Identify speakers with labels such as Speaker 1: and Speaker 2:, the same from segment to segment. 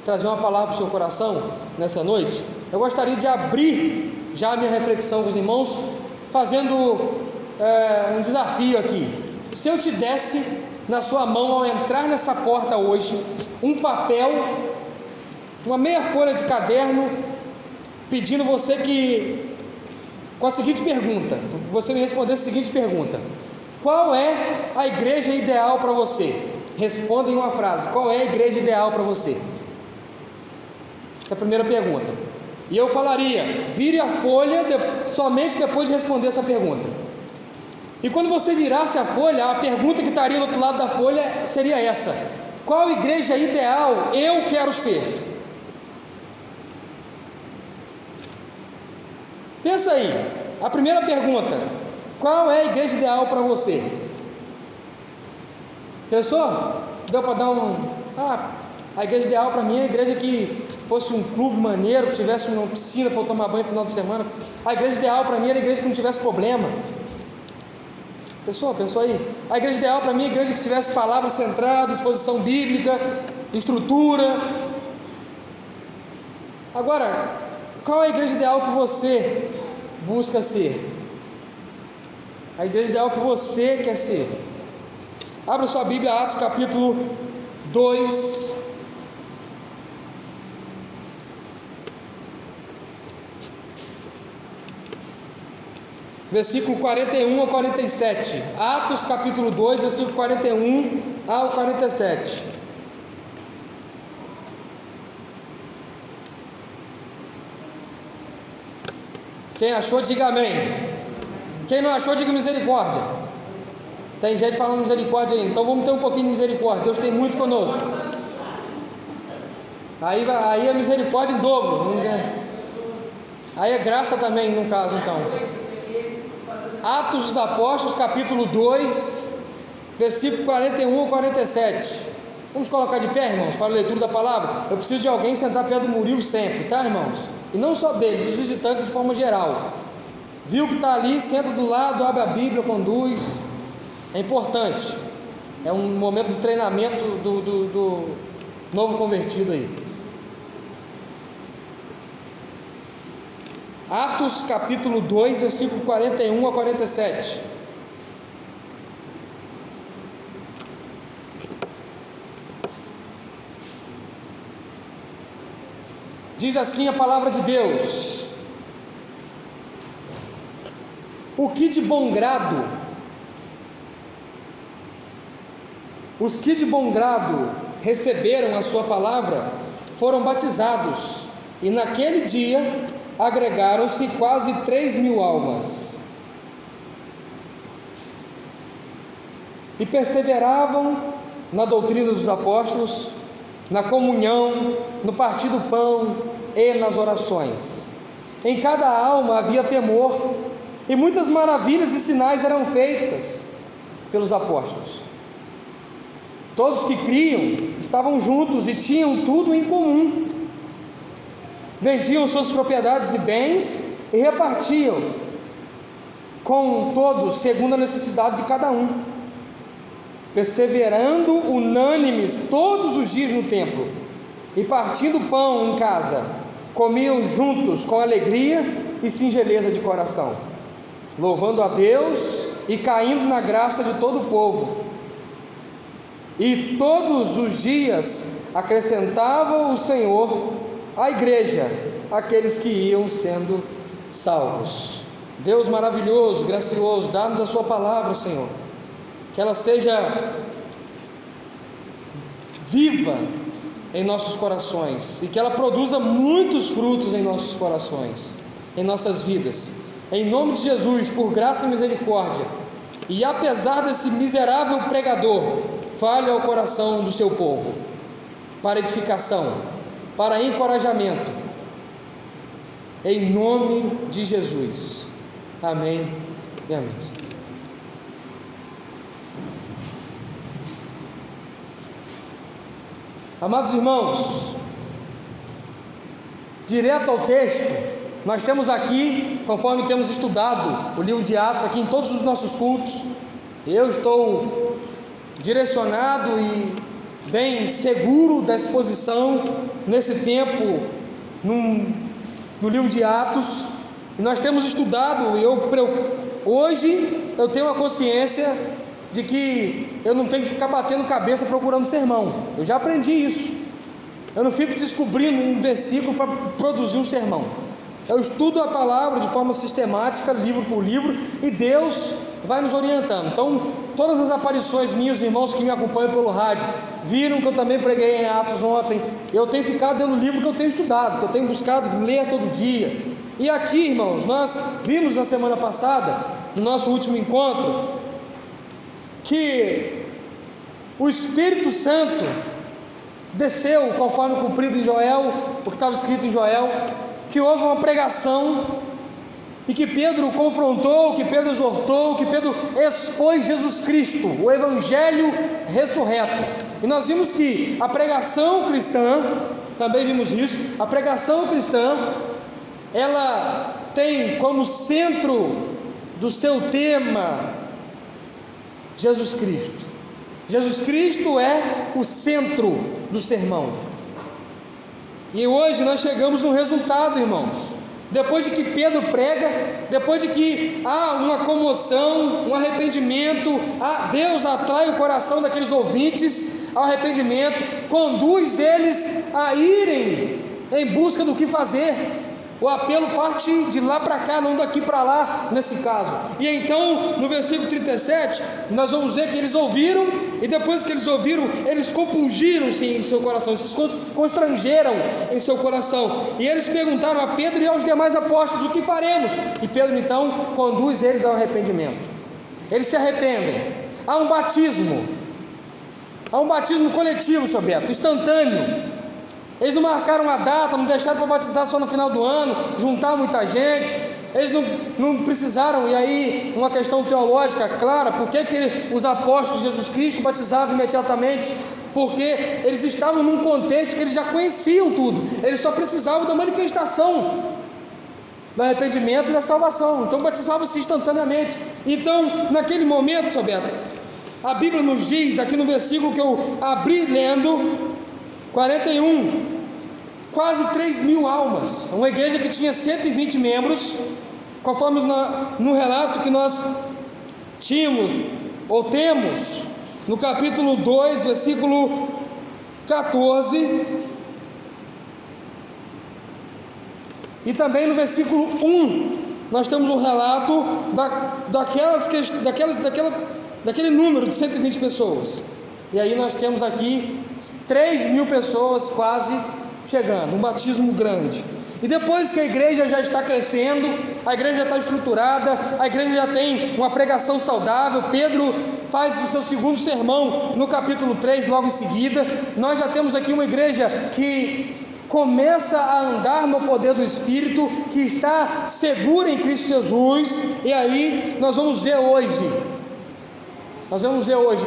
Speaker 1: trazer uma palavra para o seu coração nessa noite. Eu gostaria de abrir já a minha reflexão com os irmãos, fazendo um desafio aqui. Se eu te desse na sua mão, ao entrar nessa porta hoje, um papel, uma meia folha de caderno, pedindo você que, com a seguinte pergunta, você me respondesse a seguinte pergunta: qual é a igreja ideal para você? Responda em uma frase: qual é a igreja ideal para você? Essa é a primeira pergunta. E eu falaria: vire a folha somente depois de responder essa pergunta. E quando você virasse a folha, a pergunta que estaria do outro lado da folha seria essa: qual igreja ideal eu quero ser? Pensa aí, a primeira pergunta: qual é a igreja ideal para você? Pensou? Deu para dar a igreja ideal para mim é a igreja que fosse um clube maneiro, que tivesse uma piscina para eu tomar banho no final de semana. A igreja ideal para mim era a igreja que não tivesse problema. Pensou aí? A igreja ideal para mim é a igreja que tivesse palavra centrada, exposição bíblica, estrutura. Agora, qual é a igreja ideal que você busca ser? A igreja ideal que você quer ser. Abra sua Bíblia, Atos capítulo 2. Versículo 41 a 47. Atos capítulo 2, versículo 41 ao 47. Quem achou, diga amém. Quem não achou, diga misericórdia. Tem gente falando misericórdia aí, então vamos ter um pouquinho de misericórdia. Deus tem muito conosco. Aí é misericórdia em dobro. Aí é graça também, no caso, então. Atos dos Apóstolos, capítulo 2, versículo 41 ao 47. Vamos colocar de pé, irmãos, para a leitura da palavra. Eu preciso de alguém sentar perto do Murilo sempre, tá, irmãos? E não só dele, dos visitantes de forma geral. Viu que está ali, senta do lado, abre a Bíblia, conduz. É importante. É um momento do treinamento do novo convertido aí. Atos capítulo 2, versículo 41 a 47. Diz assim a palavra de Deus: os que de bom grado receberam a sua palavra foram batizados, e naquele dia agregaram-se quase 3.000 almas, e perseveravam na doutrina dos apóstolos, na comunhão, no partir do pão e nas orações. Em cada alma havia temor, e muitas maravilhas e sinais eram feitas pelos apóstolos. Todos que criam estavam juntos e tinham tudo em comum. Vendiam suas propriedades e bens e repartiam com todos segundo a necessidade de cada um, perseverando unânimes todos os dias no templo, e partindo pão em casa, comiam juntos com alegria e singeleza de coração, louvando a Deus e caindo na graça de todo o povo. E todos os dias acrescentava o Senhor à igreja aqueles que iam sendo salvos. Deus maravilhoso, gracioso, dá-nos a sua palavra, Senhor, que ela seja viva em nossos corações e que ela produza muitos frutos em nossos corações, em nossas vidas, em nome de Jesus, por graça e misericórdia. E apesar desse miserável pregador, fale ao coração do seu povo, para edificação, para encorajamento, em nome de Jesus. Amém e amém. Amados irmãos, direto ao texto, nós temos aqui, conforme temos estudado o livro de Atos aqui em todos os nossos cultos, eu estou direcionado e bem seguro da exposição nesse tempo no livro de Atos, e nós temos estudado. Hoje eu tenho a consciência de que eu não tenho que ficar batendo cabeça procurando sermão. Eu já aprendi isso. Eu não fico descobrindo um versículo para produzir um sermão. Eu estudo a palavra de forma sistemática, livro por livro, e Deus vai nos orientando. Então, todas as aparições minhas, irmãos que me acompanham pelo rádio, viram que eu também preguei em Atos ontem. Eu tenho ficado dentro do livro que eu tenho estudado, que eu tenho buscado ler todo dia. E aqui, irmãos, nós vimos na semana passada, no nosso último encontro, que o Espírito Santo desceu, conforme cumprido em Joel, o que estava escrito em Joel, que houve uma pregação, e que Pedro confrontou, que Pedro exortou, que Pedro expôs Jesus Cristo, o Evangelho ressurreto. E nós vimos que a pregação cristã, também vimos isso, a pregação cristã, ela tem como centro do seu tema Jesus Cristo. Jesus Cristo é o centro do sermão. E hoje nós chegamos no resultado, irmãos. Depois de que Pedro prega, depois de que há uma comoção, um arrependimento, Deus atrai o coração daqueles ouvintes ao arrependimento, conduz eles a irem em busca do que fazer. O apelo parte de lá para cá, não daqui para lá, nesse caso. E então, no versículo 37, nós vamos ver que eles ouviram, e depois que eles ouviram, eles compungiram-se em seu coração, eles se constrangeram em seu coração, e eles perguntaram a Pedro e aos demais apóstolos: o que faremos? E Pedro então conduz eles ao arrependimento. Eles se arrependem. Há um batismo coletivo, seu Beto, instantâneo. Eles não marcaram a data, não deixaram para batizar só no final do ano, juntar muita gente. Eles não precisaram. E aí, uma questão teológica clara: por que os apóstolos de Jesus Cristo batizavam imediatamente? Porque eles estavam num contexto que eles já conheciam tudo, eles só precisavam da manifestação do arrependimento e da salvação. Então batizavam-se instantaneamente. Então, naquele momento, seu Beto, a Bíblia nos diz, aqui no versículo que eu abri lendo, 41, quase 3.000 almas. Uma igreja que tinha 120 membros, conforme no relato que nós tínhamos, ou temos, no capítulo 2, versículo 14, e também no versículo 1, nós temos um relato daquele número de 120 pessoas. E aí nós temos aqui 3.000 pessoas quase chegando, um batismo grande. E depois que a igreja já está crescendo, a igreja já está estruturada, a igreja já tem uma pregação saudável, Pedro faz o seu segundo sermão no capítulo 3, logo em seguida, nós já temos aqui uma igreja que começa a andar no poder do Espírito, que está segura em Cristo Jesus. E aí nós vamos ver hoje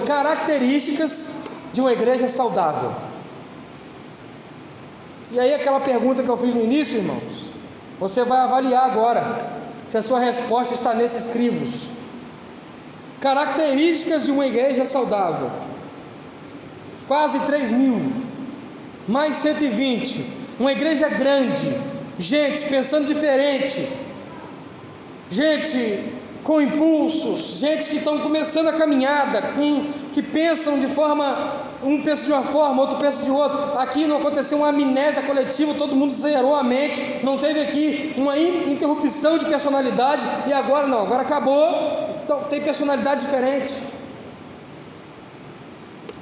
Speaker 1: características de uma igreja saudável. E aí aquela pergunta que eu fiz no início, irmãos, você vai avaliar agora se a sua resposta está nesses crivos. Características de uma igreja saudável: quase 3.000, mais 120, uma igreja grande, gente pensando diferente, gente com impulsos, gente que estão começando a caminhada, que pensam de forma, um pensa de uma forma, outro pensa de outra. Aqui não aconteceu uma amnésia coletiva, todo mundo zerou a mente, não teve aqui uma interrupção de personalidade, e agora não, agora acabou, então tem personalidade diferente.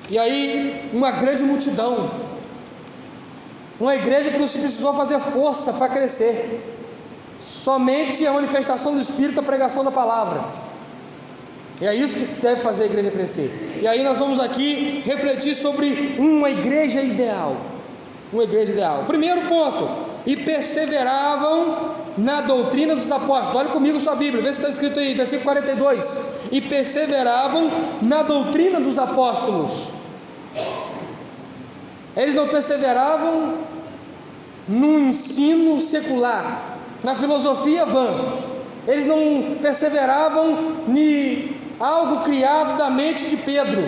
Speaker 1: E aí uma grande multidão, uma igreja que não se precisou fazer força para crescer, somente a manifestação do Espírito, a pregação da palavra. E é isso que deve fazer a igreja crescer. E aí nós vamos aqui refletir sobre uma igreja ideal. Uma igreja ideal. Primeiro ponto: e perseveravam na doutrina dos apóstolos. Olha comigo sua Bíblia, vê se está escrito aí, versículo 42. E perseveravam na doutrina dos apóstolos. Eles não perseveravam no ensino secular, na filosofia vã. Eles não perseveravam em algo criado da mente de Pedro.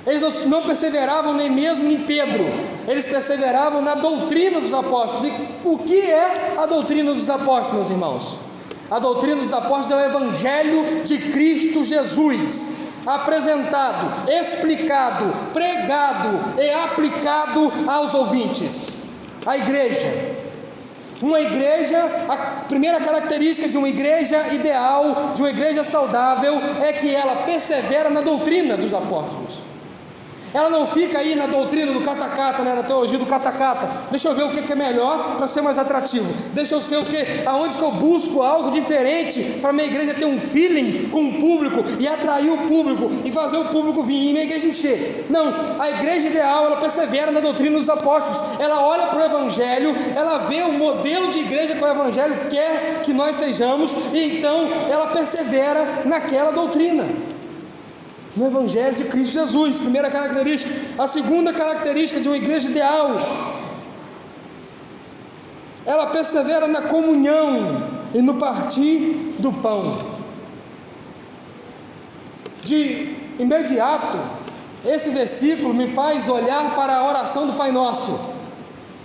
Speaker 1: Eles não perseveravam nem mesmo em Pedro, eles perseveravam na doutrina dos apóstolos. E o que é a doutrina dos apóstolos, meus irmãos? A doutrina dos apóstolos é o Evangelho de Cristo Jesus, apresentado, explicado, pregado e aplicado aos ouvintes. A igreja, a primeira característica de uma igreja ideal, de uma igreja saudável, é que ela persevera na doutrina dos apóstolos. Ela não fica aí na doutrina do catacata, né, na teologia do catacata. Deixa eu ver o que é melhor para ser mais atrativo. Deixa eu ser aonde que eu busco algo diferente para minha igreja ter um feeling com o público e atrair o público e fazer o público vir e minha igreja encher. Não, a igreja ideal, ela persevera na doutrina dos apóstolos. Ela olha para o Evangelho, ela vê o modelo de igreja que o Evangelho quer que nós sejamos, e então ela persevera naquela doutrina, no Evangelho de Cristo Jesus. Primeira característica. A segunda característica de uma igreja ideal, ela persevera na comunhão e no partir do pão. De imediato, esse versículo me faz olhar para a oração do Pai Nosso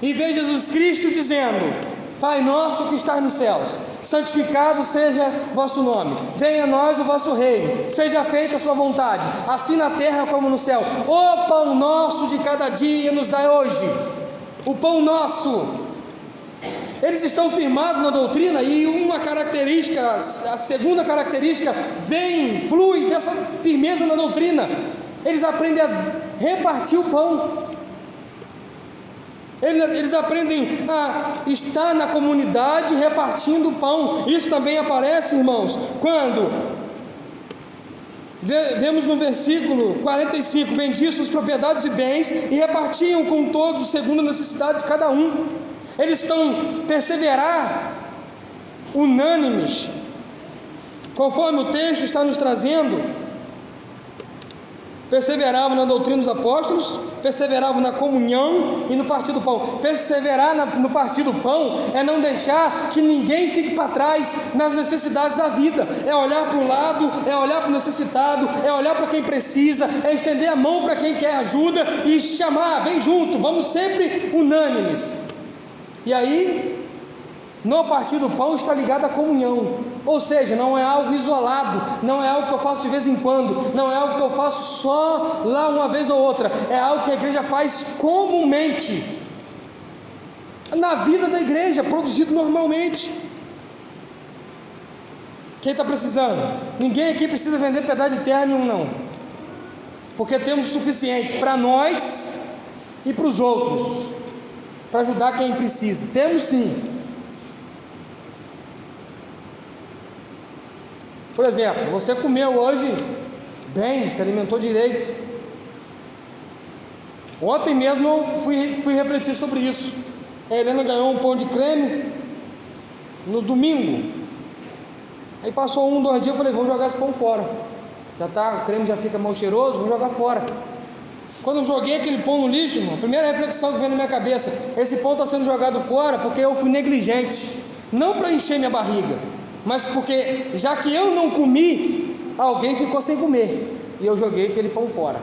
Speaker 1: e ver Jesus Cristo dizendo: Pai nosso que estás nos céus, santificado seja vosso nome, venha a nós o vosso reino, seja feita a sua vontade, assim na terra como no céu. O pão nosso de cada dia nos dai hoje. O pão nosso. Eles estão firmados na doutrina, e uma característica, a segunda característica, flui dessa firmeza na doutrina. Eles aprendem a repartir o pão. Eles aprendem a estar na comunidade repartindo o pão. Isso também aparece, irmãos, quando vemos no versículo 45: vendiam suas propriedades e bens e repartiam com todos segundo a necessidade de cada um. Eles estão perseverar unânimes, conforme o texto está nos trazendo. Perseveravam na doutrina dos apóstolos, perseveravam na comunhão e no partir do pão. Perseverar no partir do pão é não deixar que ninguém fique para trás nas necessidades da vida. É olhar para o lado, é olhar para o necessitado, é olhar para quem precisa, é estender a mão para quem quer ajuda e chamar: vem junto, vamos sempre unânimes. E aí, no partir do pão está ligado à comunhão, ou seja, não é algo isolado, não é algo que eu faço de vez em quando, não é algo que eu faço só lá uma vez ou outra, é algo que a igreja faz comumente, na vida da igreja, produzido normalmente. Quem está precisando? Ninguém aqui precisa vender pedaço de terra nenhum, não, porque temos o suficiente para nós e para os outros, para ajudar quem precisa. Temos sim. Por exemplo, você comeu hoje bem, se alimentou direito. Ontem mesmo eu fui refletir sobre isso. A Helena ganhou um pão de creme no domingo. Aí passou 2 dias, eu falei: vamos jogar esse pão fora. O creme já fica mal cheiroso, vamos jogar fora. Quando eu joguei aquele pão no lixo, irmão, a primeira reflexão que veio na minha cabeça: esse pão está sendo jogado fora porque eu fui negligente. Não para encher minha barriga, mas porque, já que eu não comi, alguém ficou sem comer, e eu joguei aquele pão fora.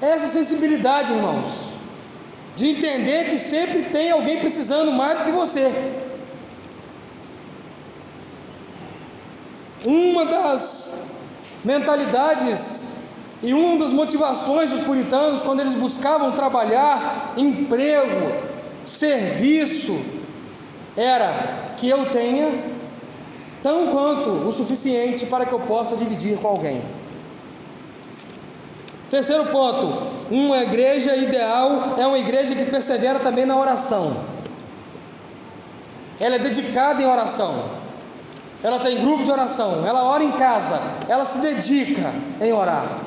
Speaker 1: Essa sensibilidade, irmãos, de entender que sempre tem alguém precisando mais do que você. Uma das mentalidades e uma das motivações dos puritanos, quando eles buscavam trabalhar, emprego, serviço, era que eu tenha tão quanto o suficiente para que eu possa dividir com alguém. Terceiro ponto: uma igreja ideal é uma igreja que persevera também na oração. Ela é dedicada em oração, ela tem grupo de oração, ela ora em casa, ela se dedica em orar.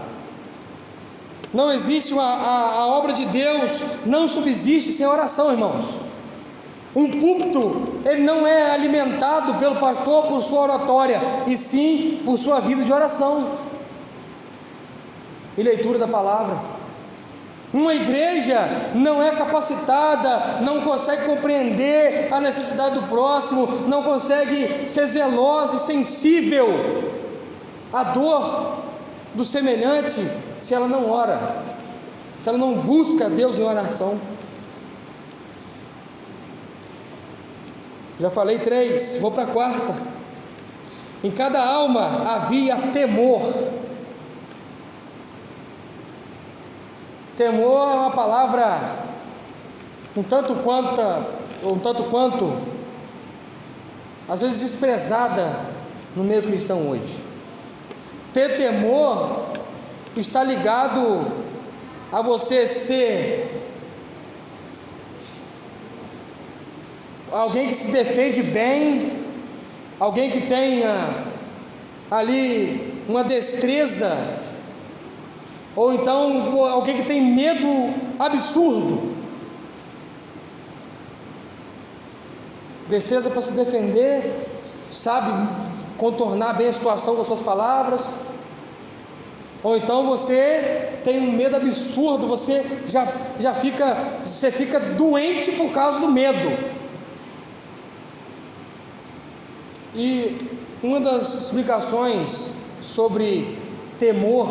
Speaker 1: Não existe a obra de Deus não subsiste sem oração, irmãos. Um púlpito, ele não é alimentado pelo pastor por sua oratória, e sim por sua vida de oração e leitura da palavra. Uma igreja não é capacitada, não consegue compreender a necessidade do próximo, não consegue ser zelosa e sensível à dor do semelhante se ela não ora, se ela não busca Deus em oração. Já falei 3, vou para a 4. Em cada alma havia temor. Temor é uma palavra um tanto quanto às vezes desprezada no meio cristão hoje. Ter temor está ligado a você ser alguém que se defende bem, alguém que tenha ali uma destreza, ou então alguém que tem medo absurdo. Destreza para se defender, sabe contornar bem a situação com as suas palavras. Ou então você tem um medo absurdo, você fica doente por causa do medo. E uma das explicações sobre temor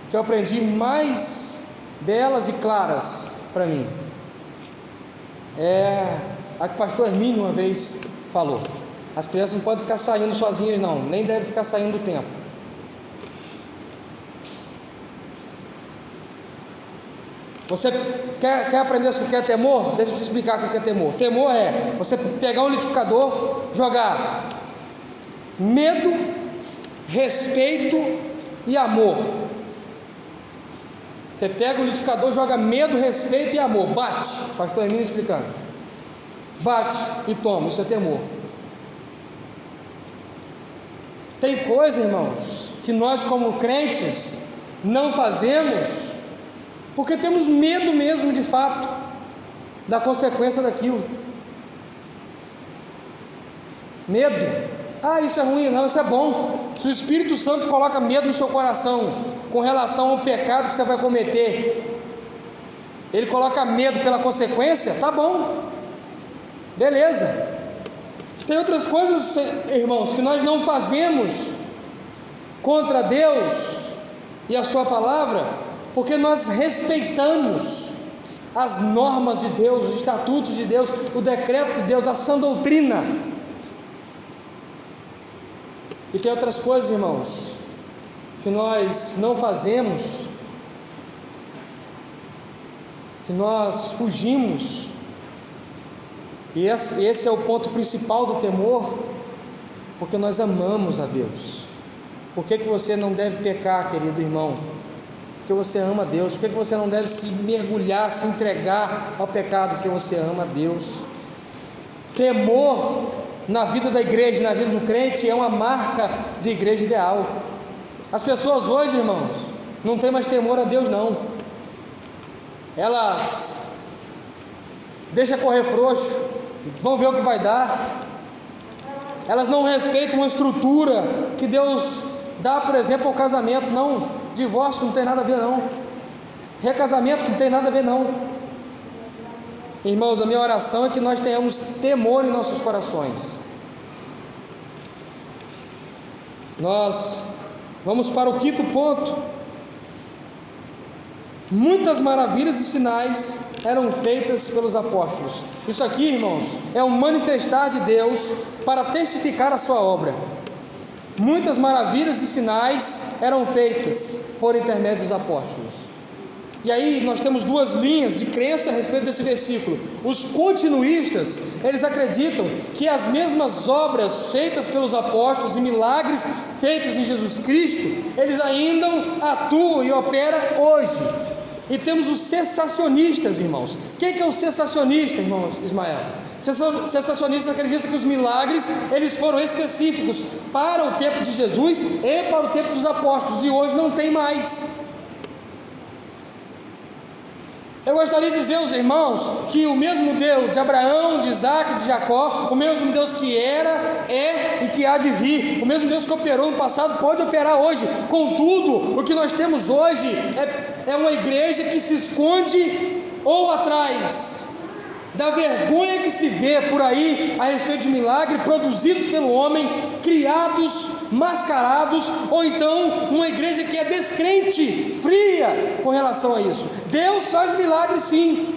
Speaker 1: que eu aprendi mais belas e claras para mim é a que o pastor Hermínio uma vez falou: as crianças não podem ficar saindo sozinhas não, nem devem ficar saindo do templo. Você quer aprender o que é temor? Deixa eu te explicar o que é temor. Temor é você pegar um liquidificador, jogar medo, respeito e amor. Você pega o liquidificador, joga medo, respeito e amor. Bate, pastor Hermínio explicando. Bate e toma, isso é temor. Tem coisa, irmãos, que nós como crentes não fazemos porque temos medo mesmo, de fato, da consequência daquilo. Medo. Isso é ruim. Não, isso é bom. Se o Espírito Santo coloca medo no seu coração com relação ao pecado que você vai cometer, ele coloca medo pela consequência, tá bom, beleza. Tem outras coisas, irmãos, que nós não fazemos contra Deus e a sua palavra porque nós respeitamos as normas de Deus, os estatutos de Deus, o decreto de Deus, a sã doutrina. E tem outras coisas, irmãos, que nós não fazemos, que nós fugimos, e esse é o ponto principal do temor, porque nós amamos a Deus. Por que você não deve pecar, querido irmão? Porque você ama a Deus. Por que você não deve se mergulhar, se entregar ao pecado? Porque você ama a Deus. Temor na vida da igreja, na vida do crente, é uma marca de igreja ideal. As pessoas hoje, irmãos, não têm mais temor a Deus não. Elas deixam correr frouxo, vão ver o que vai dar. Elas não respeitam uma estrutura que Deus dá, por exemplo, ao casamento. Não, divórcio não tem nada a ver não, recasamento não tem nada a ver não. Irmãos, a minha oração é que nós tenhamos temor em nossos corações. Nós vamos para o 5º ponto. Muitas maravilhas e sinais eram feitas pelos apóstolos. Isso aqui, irmãos, é um manifestar de Deus para testificar a sua obra. Muitas maravilhas e sinais eram feitas por intermédio dos apóstolos. E aí nós temos duas linhas de crença a respeito desse versículo. Os continuistas, eles acreditam que as mesmas obras feitas pelos apóstolos e milagres feitos em Jesus Cristo, eles ainda atuam e operam hoje. E temos os cessacionistas, irmãos. O que é o cessacionista, irmão Ismael? Cessacionistas acreditam que os milagres, eles foram específicos para o tempo de Jesus e para o tempo dos apóstolos, e hoje não tem mais. Eu gostaria de dizer aos irmãos que o mesmo Deus de Abraão, de Isaac, de Jacó, o mesmo Deus que era, é e que há de vir, o mesmo Deus que operou no passado, pode operar hoje. Contudo, o que nós temos hoje é uma igreja que se esconde ou atrás da vergonha que se vê por aí a respeito de milagres produzidos pelo homem, criados, mascarados, ou então uma igreja que é descrente, fria com relação a isso. Deus faz milagres sim,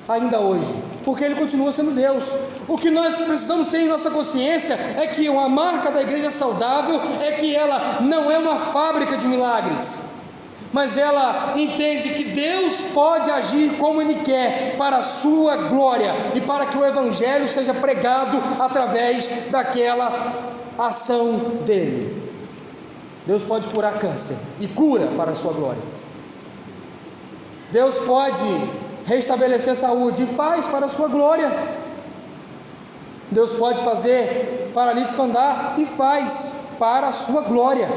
Speaker 1: ainda hoje, porque Ele continua sendo Deus. O que nós precisamos ter em nossa consciência é que uma marca da igreja saudável é que ela não é uma fábrica de milagres, mas ela entende que Deus pode agir como Ele quer, para a sua glória, e para que o Evangelho seja pregado através daquela ação dEle. Deus pode curar câncer, e cura para a sua glória. Deus pode restabelecer saúde, e faz para a sua glória. Deus pode fazer paralítico andar, e faz para a sua glória.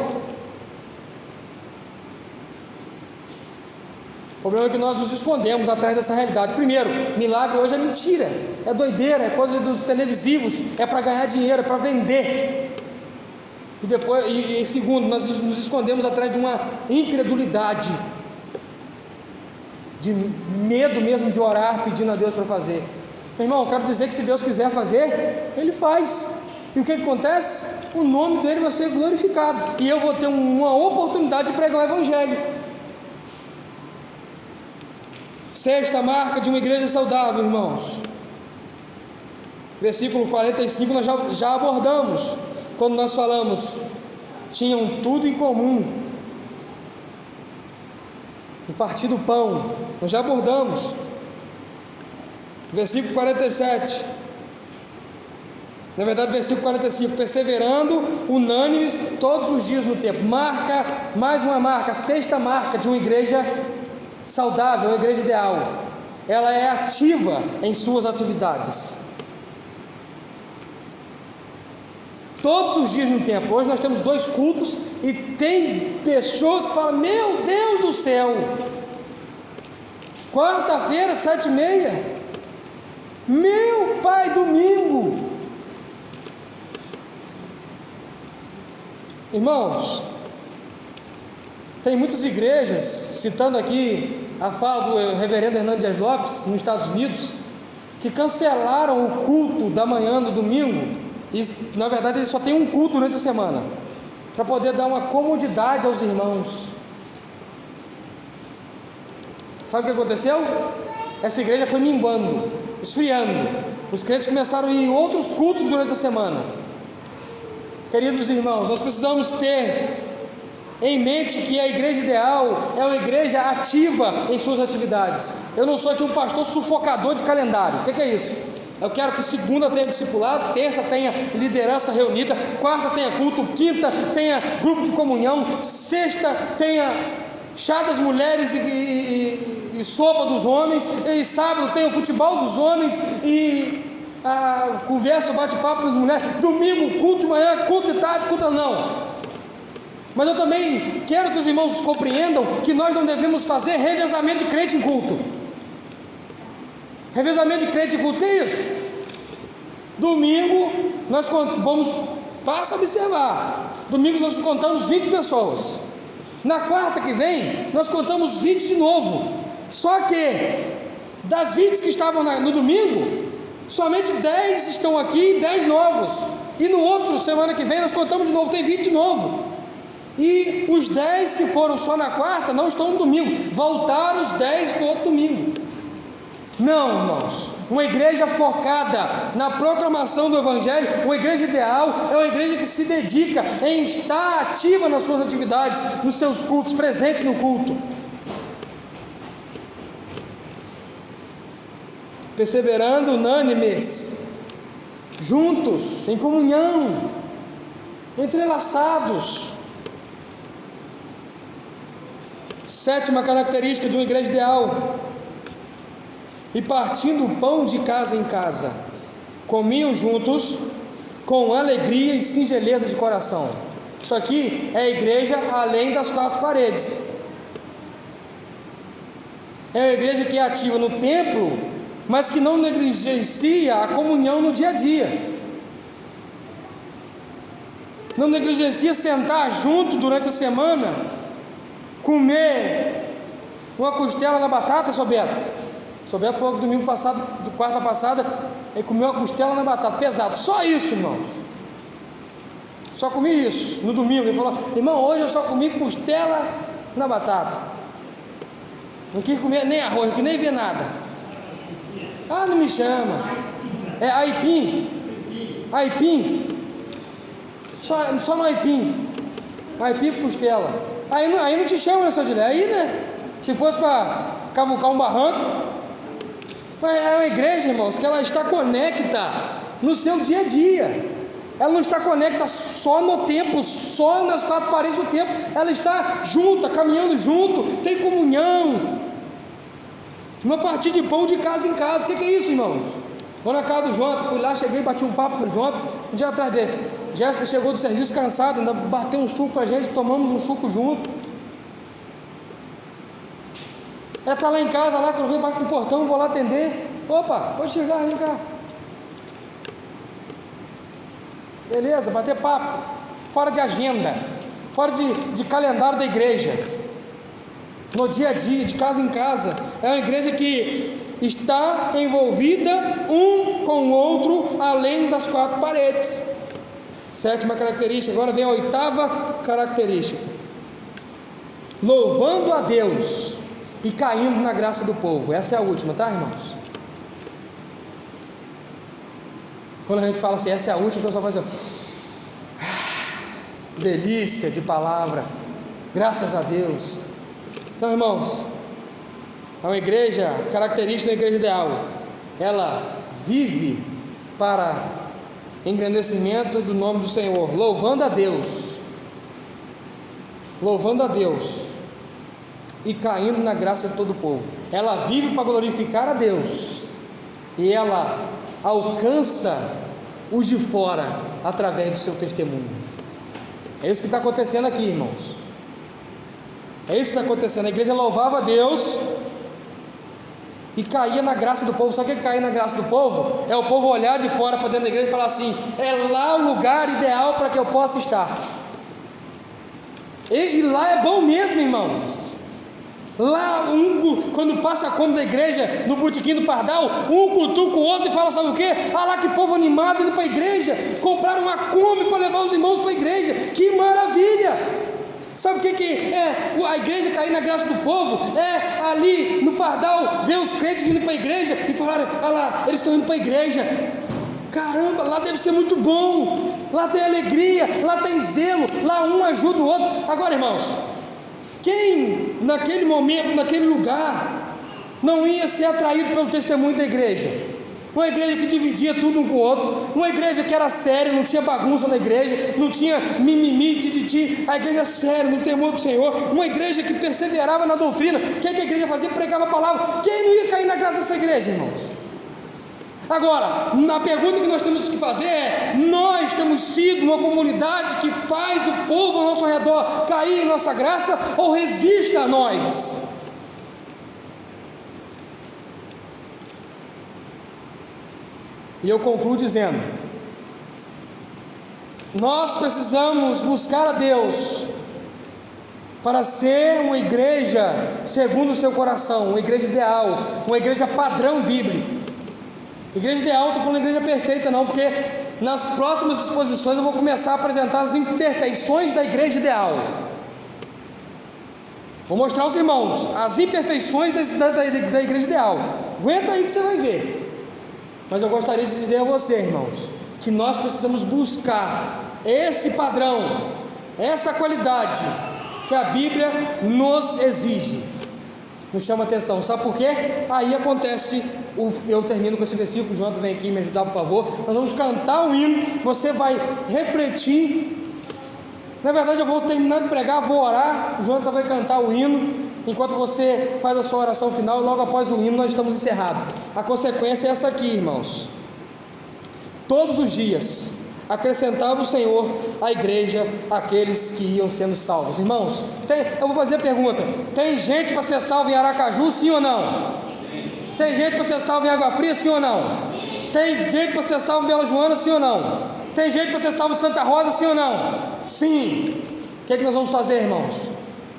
Speaker 1: O problema é que nós nos escondemos atrás dessa realidade. Primeiro, milagre hoje é mentira, é doideira, é coisa dos televisivos, é para ganhar dinheiro, é para vender. E segundo, nós nos escondemos atrás de uma incredulidade, de medo mesmo de orar pedindo a Deus para fazer. Meu irmão, eu quero dizer que se Deus quiser fazer, Ele faz. E o que acontece? O nome dEle vai ser glorificado, e eu vou ter uma oportunidade de pregar o Evangelho. Sexta marca de uma igreja saudável, irmãos. Versículo 45 nós já abordamos, quando nós falamos, tinham tudo em comum, o partir do pão, nós já abordamos. Versículo 47, na verdade versículo 45, perseverando unânimes todos os dias no templo. Marca, mais uma marca, sexta marca de uma igreja saudável, uma igreja ideal. Ela é ativa em suas atividades, todos os dias no templo. Hoje nós temos 2 cultos, e tem pessoas que falam: meu Deus do céu, quarta-feira 7h30, meu pai, domingo. Irmãos, tem muitas igrejas, citando aqui a fala do reverendo Hernando Dias Lopes, nos Estados Unidos, que cancelaram o culto da manhã do domingo, e na verdade ele só tem um culto durante a semana, para poder dar uma comodidade aos irmãos. Sabe o que aconteceu? Essa igreja foi minguando, esfriando. Os crentes começaram a ir em outros cultos durante a semana. Queridos irmãos, nós precisamos ter em mente que a igreja ideal é uma igreja ativa em suas atividades. Eu não sou aqui um pastor sufocador de calendário. O que é isso? Eu quero que segunda tenha discipulado, terça tenha liderança reunida, quarta tenha culto, quinta tenha grupo de comunhão, sexta tenha chá das mulheres e sopa dos homens, e sábado tenha o futebol dos homens e a conversa, o bate-papo das mulheres, domingo culto de manhã, culto de tarde, culto não. Mas eu também quero que os irmãos compreendam que nós não devemos fazer revezamento de crente em culto. Revezamento de crente em culto, o que é isso? Domingo nós vamos, passa a observar, domingo nós contamos 20 pessoas, na quarta que vem nós contamos 20 de novo, só que das 20 que estavam no domingo, somente 10 estão aqui, 10 novos, e no outro, semana que vem nós contamos de novo, tem 20 de novo. E os 10 que foram só na quarta não estão no domingo, voltaram os 10 do outro domingo. Não, irmãos, uma igreja focada na proclamação do Evangelho, uma igreja ideal, é uma igreja que se dedica em estar ativa nas suas atividades, nos seus cultos, presentes no culto. Perseverando unânimes, juntos, em comunhão, entrelaçados. Sétima característica de uma igreja ideal: e partindo o pão de casa em casa, comiam juntos com alegria e singeleza de coração. Isso aqui é a igreja além das 4 paredes. É uma igreja que é ativa no templo, mas que não negligencia a comunhão no dia a dia. Não negligencia sentar junto durante a semana, comer uma costela na batata, seu Beto, O Sr. Beto falou que domingo passado, quarta passada, ele comeu uma costela na batata, pesado, só isso, irmão. Só comi isso, no domingo. Ele falou: irmão, hoje eu só comi costela na batata. Não quis comer nem arroz, não quis nem ver nada. Ah, não me chama. É aipim. Aipim. Só no aipim. Aipim com costela. Aí não te chama, né, seu Dilé? Aí, né? Se fosse para cavucar um barranco. Mas é uma igreja, irmãos, que ela está conecta no seu dia a dia. Ela não está conecta só no tempo, só nas quatro paredes do tempo. Ela está junta, caminhando junto, tem comunhão. Não partir de pão de casa em casa. O que é isso, irmãos? Vou na casa do Jonathan, fui lá, cheguei, bati um papo com o Jonathan. Um dia atrás desse, Jéssica chegou do serviço cansada, ainda bateu um suco pra gente, tomamos um suco junto. Ela está lá em casa, lá, quando eu venho, bato no portão, vou lá atender. Opa, pode chegar, vem cá. Beleza, bater papo, fora de agenda, fora de calendário da igreja, no dia a dia, de casa em casa. É uma igreja que está envolvida um com o outro, além das quatro paredes. Sétima característica. Agora vem a oitava característica: louvando a Deus e caindo na graça do povo. Essa é a última, tá, irmãos? Quando a gente fala assim, essa é a última, o pessoal faz assim: delícia de palavra, graças a Deus. Então, irmãos, é uma igreja, característica da igreja ideal, ela vive para engrandecimento do nome do Senhor, louvando a Deus e caindo na graça de todo o povo. Ela vive para glorificar a Deus, e ela alcança os de fora através do seu testemunho. É isso que está acontecendo aqui, irmãos. É isso que está acontecendo. A igreja louvava a Deus e caía na graça do povo. Sabe o que é cair na graça do povo? É o povo olhar de fora para dentro da igreja e falar assim: é lá o lugar ideal para que eu possa estar. E lá é bom mesmo, irmão. Lá, quando passa a Kombi da igreja, no botequim do Pardal, um cutuca o outro e fala: sabe o que? Ah lá, que povo animado indo para a igreja. Compraram uma Kombi para levar os irmãos para a igreja. Que maravilha! Sabe o que é a igreja cair na graça do povo? É ali no Pardal, ver os crentes vindo para a igreja e falar: ah lá, eles estão indo para a igreja. Caramba, lá deve ser muito bom. Lá tem alegria, lá tem zelo, lá um ajuda o outro. Agora, irmãos, quem naquele momento, naquele lugar, não ia ser atraído pelo testemunho da igreja? Uma igreja que dividia tudo um com o outro, uma igreja que era séria, não tinha bagunça na igreja, não tinha mimimi, tititi, a igreja séria, no temor do Senhor, uma igreja que perseverava na doutrina. O que a igreja fazia? Pregava a palavra. Quem não ia cair na graça dessa igreja, irmãos? Agora, a pergunta que nós temos que fazer é: nós temos sido uma comunidade que faz o povo ao nosso redor cair em nossa graça, ou resiste a nós? E eu concluo dizendo: nós precisamos buscar a Deus para ser uma igreja segundo o seu coração, uma igreja ideal, uma igreja padrão bíblico. Igreja ideal, estou falando igreja perfeita não, porque nas próximas exposições eu vou começar a apresentar as imperfeições da igreja ideal. Vou mostrar aos irmãos as imperfeições da igreja ideal. Aguenta aí que você vai ver. Mas eu gostaria de dizer a você, irmãos, que nós precisamos buscar esse padrão, essa qualidade que a Bíblia nos exige, nos chama a atenção. Sabe por quê? Aí acontece, eu termino com esse versículo. O Jonathan vem aqui me ajudar, por favor. Nós vamos cantar um hino, você vai refletir. Na verdade, eu vou terminar de pregar, vou orar, o Jonathan vai cantar o hino. Enquanto você faz a sua oração final, logo após o hino nós estamos encerrados. A consequência é essa aqui, irmãos: todos os dias acrescentava o Senhor à igreja aqueles que iam sendo salvos. Irmãos, eu vou fazer a pergunta: tem gente para ser salvo em Aracaju, sim ou não? Tem gente para ser salvo em Água Fria, sim ou não? Tem gente para ser salvo em Bela Joana, sim ou não? Tem gente para ser salvo em Santa Rosa, sim ou não? Sim. O que nós vamos fazer, irmãos?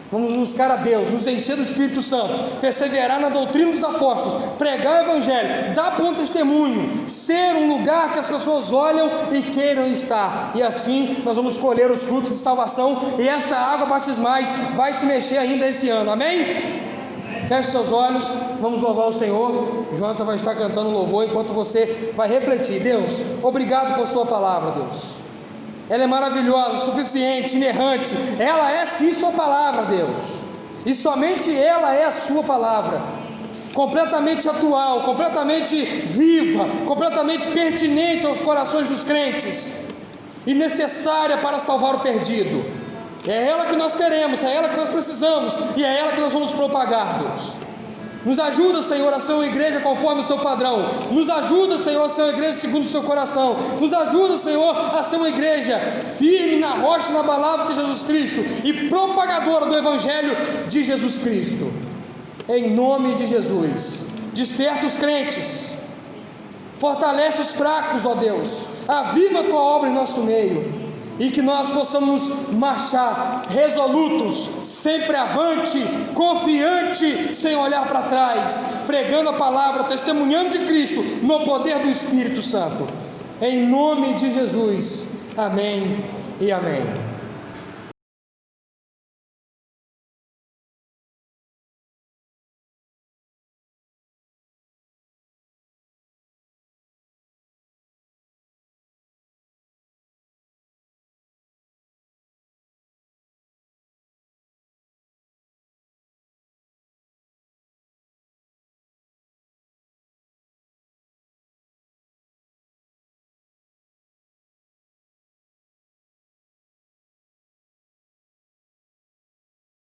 Speaker 1: Vamos buscar a Deus, nos encher do Espírito Santo, perseverar na doutrina dos apóstolos, pregar o Evangelho, dar bom testemunho, ser um lugar que as pessoas olham e queiram estar, e assim nós vamos colher os frutos de salvação, e essa água batismais vai se mexer ainda esse ano, amém? Feche seus olhos, vamos louvar o Senhor. Jonathan vai estar cantando louvor enquanto você vai refletir. Deus, obrigado por sua palavra, Deus. Ela é maravilhosa, suficiente, inerrante. Ela é sim sua palavra, Deus. E somente ela é a sua palavra. Completamente atual, completamente viva, completamente pertinente aos corações dos crentes. E necessária para salvar o perdido. É ela que nós queremos, é ela que nós precisamos. E é ela que nós vamos propagar, Deus. Nos ajuda, Senhor, a ser uma igreja conforme o seu padrão. Nos ajuda, Senhor, a ser uma igreja segundo o seu coração. Nos ajuda, Senhor, a ser uma igreja firme na rocha inabalável que é Jesus Cristo e propagadora do Evangelho de Jesus Cristo. Em nome de Jesus, desperta os crentes, fortalece os fracos, ó Deus. Aviva a tua obra em nosso meio. E que nós possamos marchar resolutos, sempre avante, confiante, sem olhar para trás, pregando a palavra, testemunhando de Cristo, no poder do Espírito Santo. Em nome de Jesus, amém e amém.